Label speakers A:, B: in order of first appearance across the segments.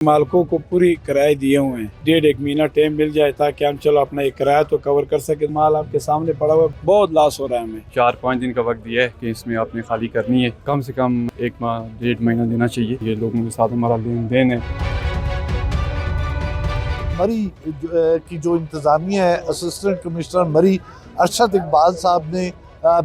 A: मालिकों को पूरी किराए दिए हुए हैं, 1.5 महीना टाइम मिल जाए ताकि हम चलो अपना एक किराया तो कवर कर सके। माल आपके सामने पड़ा हुआ, बहुत लॉस हो रहा है हमें।
B: 4-5 दिन का वक्त दिया है कि इसमें आपने खाली करनी है, कम से कम 1 माह 1.5 महीना देना चाहिए। ये लोगों के साथ हमारा लेन देन है।
C: मरी की जो इंतज़ामिया है, असिस्टेंट कमिश्नर मरी अरशद इकबाल साहब ने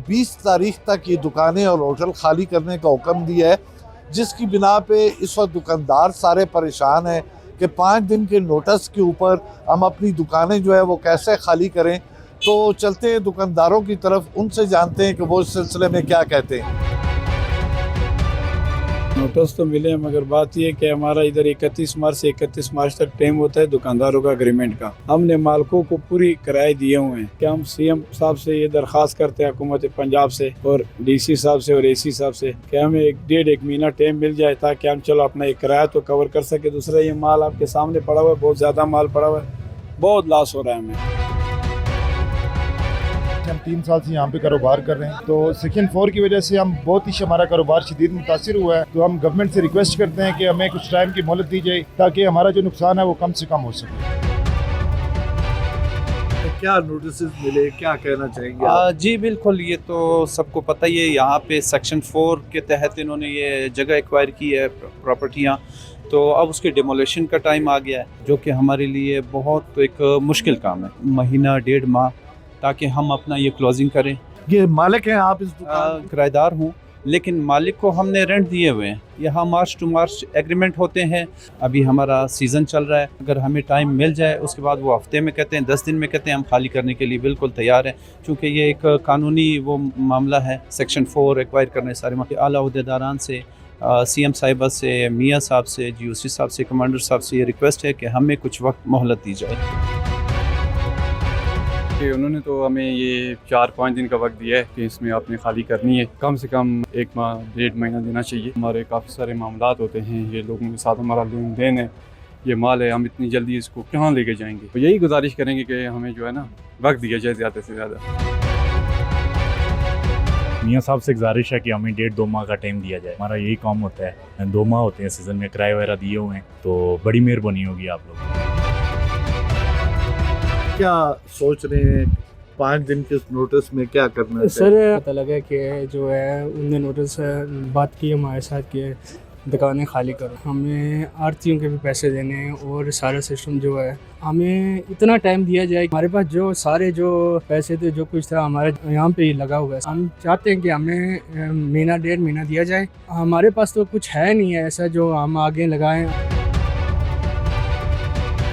C: 20 तारीख तक ये दुकानें और होटल खाली करने का हुक्म दिया है, जिसकी बिना पे इस वक्त दुकानदार सारे परेशान हैं कि 5 दिन के नोटिस के ऊपर हम अपनी दुकानें जो है वो कैसे खाली करें। तो चलते हैं दुकानदारों की तरफ, उनसे जानते हैं कि वो इस सिलसिले में क्या कहते हैं।
A: नोटिस तो मिले, मगर बात यह है कि हमारा इधर 31 मार्च से 31 मार्च तक टाइम होता है दुकानदारों का एग्रीमेंट का। हमने मालिकों को पूरी किराए दिए हुए हैं कि हम सीएम साहब से ये दरख्वास्त करते हैं, हुकूमत पंजाब से और डीसी साहब से और एसी साहब से, कि हमें 1.5 महीना टाइम मिल जाए ताकि हम चलो अपना एक किराया तो कवर कर सके। दूसरा, ये माल आपके सामने पड़ा हुआ है, बहुत ज़्यादा माल पड़ा हुआ है, बहुत लॉस हो रहा है हमें।
D: हम 3 साल से यहाँ पे कारोबार कर रहे हैं, तो सेक्शन 4 की वजह से हम बहुत ही हमारा कारोबार शदीद मुतासिर हुआ है। तो हम गवर्नमेंट से रिक्वेस्ट करते हैं कि हमें कुछ टाइम की मोहलत दी जाए ताकि हमारा जो नुकसान है वो कम से कम हो सके।
C: क्या नोटिस मिले, क्या कहना चाहेंगे आप?
E: जी बिल्कुल, ये तो सबको पता ही है। यहाँ पे सेक्शन 4 के तहत इन्होंने ये जगह एक्वायर की है, प्रॉपर्टियाँ, तो अब उसके डिमोलेशन का टाइम आ गया है, जो कि हमारे लिए बहुत एक मुश्किल काम है। महीना 1.5 माह ताकि हम अपना ये क्लोजिंग करें।
C: ये मालिक हैं आप इस दुकान?
E: किराएदार हूँ, लेकिन मालिक को हमने रेंट दिए हुए हैं। यहाँ मार्च टू मार्च एग्रीमेंट होते हैं। अभी हमारा सीज़न चल रहा है, अगर हमें टाइम मिल जाए उसके बाद वो हफ्ते में कहते हैं, 10 दिन में कहते हैं, हम खाली करने के लिए बिल्कुल तैयार हैं, क्योंकि ये एक कानूनी वो मामला है। सेक्शन 4 एक्वायर करने सारे आला अहदेदारान से, सीएम साहिबा से, मियाँ साहब से, GOC साहब से, कमांडर साहब से ये रिक्वेस्ट है कि हमें कुछ वक्त मोहलत दी जाए।
B: कि उन्होंने तो हमें ये 4-5 दिन का वक्त दिया है कि इसमें आपने खाली करनी है, कम से कम 1 माह 1.5 महीना देना चाहिए। हमारे काफ़ी सारे मामलात होते हैं, ये लोगों के साथ हमारा लेन देन है, ये माल है, हम इतनी जल्दी इसको कहाँ लेके जाएंगे। तो यही गुजारिश करेंगे कि हमें जो है ना वक्त दिया जाए ज़्यादा से ज़्यादा।
F: मियाँ साहब से गुजारिश है कि हमें 1.5-2 माह का टाइम दिया जाए। हमारा यही काम होता है, 2 माह होते हैं सीज़न में, किराए वगैरह दिए हुए हैं, तो बड़ी मेहरबानी होगी आप लोग।
C: क्या सोच रहे हैं 5 दिन के नोटिस में क्या करना है?
G: सर पता लगा कि जो है उनने नोटिस बात की हमारे साथ कि दुकानें खाली करो, हमें आरतियों के भी पैसे देने हैं और सारा सिस्टम जो है हमें इतना टाइम दिया जाए। हमारे पास जो सारे जो पैसे थे, जो कुछ था हमारे यहाँ पे ही लगा हुआ है। हम चाहते हैं कि हमें महीना 1.5 महीना दिया जाए। हमारे पास तो कुछ है नहीं है ऐसा जो हम आगे लगाएं।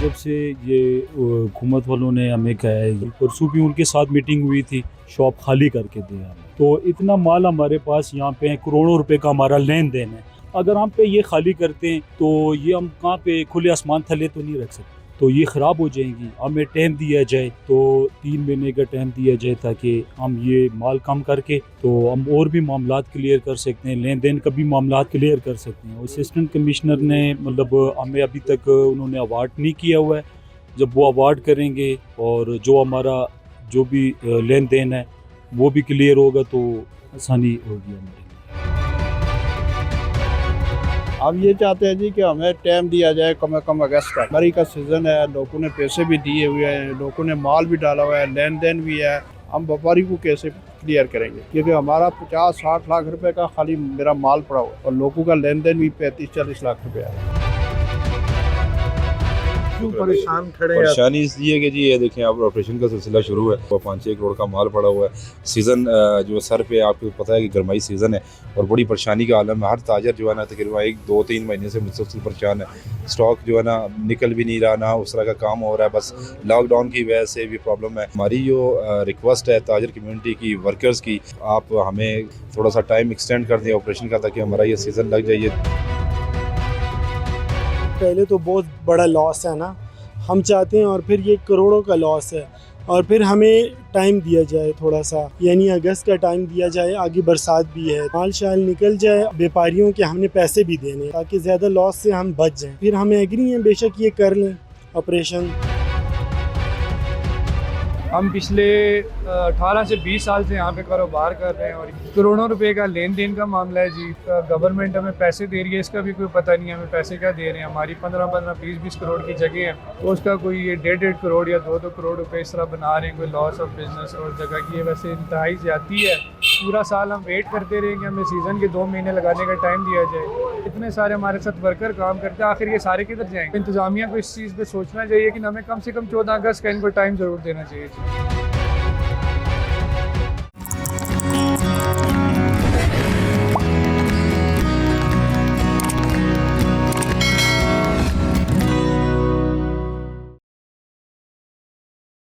H: जब से ये हुकूमत वालों ने हमें कहा है, परसों भी उनके साथ मीटिंग हुई थी, शॉप खाली करके दिया हमें। तो इतना माल हमारे पास यहाँ पे है, करोड़ों रुपए का हमारा लेन देन है। अगर हम पे ये खाली करते हैं तो ये हम कहाँ पे खुले आसमान थले तो नहीं रख सकते, तो ये ख़राब हो जाएंगी। हमें टाइम दिया जाए, तो 3 महीने का टाइम दिया जाए ताकि हम ये माल कम करके तो हम और भी मामलात क्लियर कर सकते हैं, लेन देन का भी मामलात क्लियर कर सकते हैं। असिस्टेंट कमिश्नर ने मतलब हमें अभी तक उन्होंने अवार्ड नहीं किया हुआ है। जब वो अवार्ड करेंगे और जो हमारा जो भी लेन देन है वो भी क्लियर होगा तो आसानी होगी हमारी।
I: हम ये चाहते हैं जी कि हमें टाइम दिया जाए, कम से कम अगस्त तक। मरी का सीज़न है, लोगों ने पैसे भी दिए हुए हैं, लोगों ने माल भी डाला हुआ है, लेन देन भी है। हम व्यापारी को कैसे क्लियर करेंगे, क्योंकि हमारा 50-60 लाख रुपए का खाली मेरा माल पड़ा हुआ है और लोगों का लेन देन भी 35-40 लाख रुपए है।
C: क्यों परेशान खड़े हैं?
J: परेशानी इसलिए कि जी ये देखें, अब ऑपरेशन का सिलसिला शुरू है, 5-6 करोड़ का माल पड़ा हुआ है। सीज़न जो सर पे आपको पता है कि गर्माई सीज़न है और बड़ी परेशानी का आलम है। हर ताजर जो है ना तकरीबन 1-2-3 महीने से मुसलसल परेशान है। स्टॉक जो है ना निकल भी नहीं रहा, ना उस तरह का काम हो रहा है, बस लॉकडाउन की वजह से भी प्रॉब्लम है। हमारी जो रिक्वेस्ट है ताजर कम्यूनिटी की, वर्कर्स की, आप हमें थोड़ा सा टाइम एक्सटेंड कर दें ऑपरेशन का, ताकि हमारा ये सीज़न लग जाइए।
K: पहले तो बहुत बड़ा लॉस है ना, हम चाहते हैं, और फिर ये करोड़ों का लॉस है, और फिर हमें टाइम दिया जाए थोड़ा सा, यानी अगस्त का टाइम दिया जाए। आगे बरसात भी है, माल शाल निकल जाए, व्यापारियों के हमने पैसे भी देने ताकि ज़्यादा लॉस से हम बच जाएं। फिर हमें एग्री हैं, बेशक ये कर लें ऑपरेशन।
G: हम पिछले 18 से 20 साल से यहाँ पे कारोबार कर रहे हैं और करोड़ों रुपए का लेन देन का मामला है जी। गवर्नमेंट हमें पैसे दे रही है, इसका भी कोई पता नहीं है हमें पैसे क्या दे रहे हैं। हमारी 15-15, 20-20 करोड़ की जगह है तो उसका कोई ये 1.5 करोड़ या 2-2 करोड़ रुपए इस तरह बना रहे हैं। कोई लॉस ऑफ बिजनेस और जगह की है, वैसे इंतहाई ज्यादती है। पूरा साल हम वेट करते रहे कि हमें सीज़न के 2 महीने लगाने का टाइम दिया जाए। इतने सारे हमारे साथ वर्कर काम करते हैं, आखिर ये सारे किधर जाएंगे? इंतजामिया को इस चीज़ पे सोचना चाहिए कि हमें कम से कम 14 अगस्त का इनको टाइम ज़रूर देना चाहिए।